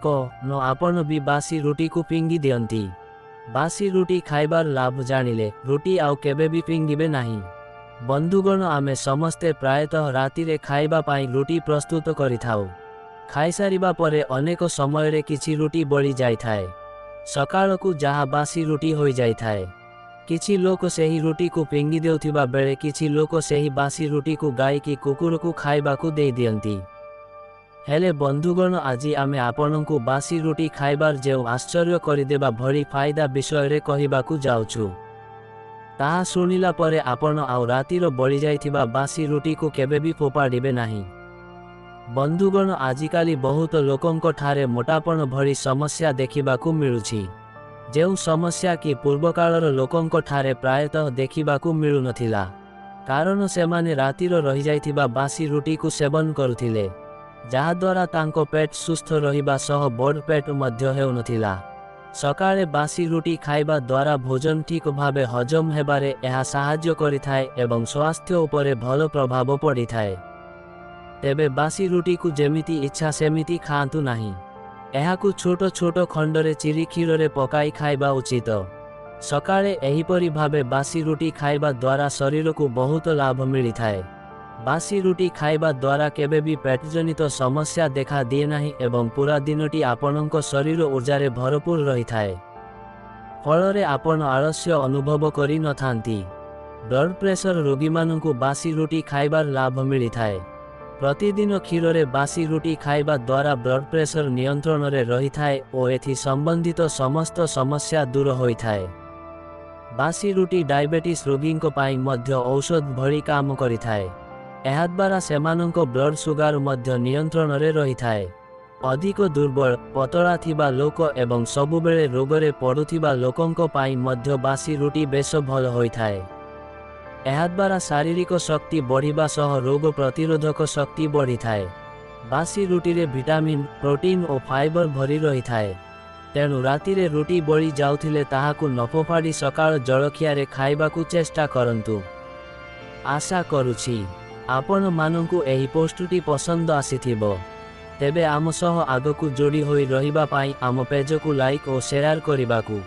न आपण भी बासी रुटी को फिंगी दियंती। बासी रुटी खाइबार लाभ जानिले रुटी आउ केबे भी फिंगिबे नाही। बंधुगण आमे समस्ते प्रायतः रातिरे खाइबा पाई रुटी प्रस्तुत करिथाउ। खाइसारिबा परे अनेक समयरे किछि रुटी बळी जाइथाए। सकाळकु जहा बासी रुटी होई जाइथाए। किछि लोक सेही रुटी को फिंगी देउथिबा बेले किछि लोक सेही बासी रुटी को गाई की कुकुर को खाइबाकु देई दियंती। हेले बंधुगण आजी आमे आपनकु बासी रुटी खाइबार जेउ आश्चर्य करिदेबा भरी फायदा विषय कहिबाकु जाउछु। ताहा सुनिला परे आपण आउ रातिर बळी जाइथिबा बासी रुटी को केबे भी फोपाडिबे नाही। बंधुगण आजिकाली बहुत लोकंक ठारे मोटापण भरी समस्या देखिबाकु मिलुछि। जेउ समस्या की पूर्वकालर लोकंक ठारे प्रायतः देखिबाकु मिलु नथिला। कारण सेमाने रातिर रहि जाइथिबा बासी रुटी को सेवन करुथिले, जहा द्वारा तांको पेट सुस्थ रहिबा सह बड़ पेट मध्य हेउ नथिला। सकाळे बासी रुटी खाइबा द्वारा भोजन ठीक भावे हजम हेबारे एहा साहाय्य करिथाए एवं स्वास्थ्य उपरे भल प्रभाव पड़िथाए। तेबे बासी रुटी को जेमिति इच्छा सेमिति खाआंतु नाही। एहाकु छोट छोट खंडरे चिरी क्षीर पकाई खाइबा उचित। सकाळे एहिपरि भावे बासी रुटी खाइबा द्वारा शरीर को बहुत लाभ मिलिथाए। बासी रुटी खाइबा द्वारा केबे भी पेटजनित समस्या देखा दिए नाही एवं पूरा दिनटी आपणक शरीर ऊर्जारे भरपूर रही थाए। फलरे आपण आलस्य अनुभव करि नथांती। ब्लड प्रेशर रोगी मानकु बासी रुटी खाइबार लाभ मिली थाए। प्रतिदिन क्षीर बासी रुटी खाइबा द्वारा ब्लड प्रेशर नियंत्रण रे रही थाए और एथि संबंधित समस्त समस्या दूर होई थाए। बासी रुटी डायबिटीज रोगींक पाई मध्य औषध भली काम करि थाए। एहा द्वारा सेमानंक ब्लड सुगार मध्य नियंत्रण रे रही थाए। अधिक दुर्बल पतला थिबा लोक एवं सबुबेले रोगरे पड़ुथिबा लोकंक पाई मध्य बासी रुटी बेस भल होई थाए। एहा द्वारा शारीरिक शक्ति बढ़िबा सह रोग प्रतिरोधक शक्ति बढ़ी थाए। बासी रुटी रे विटामिन प्रोटीन और फाइबर भरी रही थाए। तेणु रातिरे रुटी बळी जाउथिले ताहाकु नफोफाड़ी सकाळ जलखियारे खाइबाकु चेष्टा करंतु। आशा करुछि आपण मानंकु एही पोस्टटी पसंद आसीथिबो। तेबे आम सह आगकु जोड़ी होई रहिबा पाई आम पेज को लाइक और शेयर करिबाकु।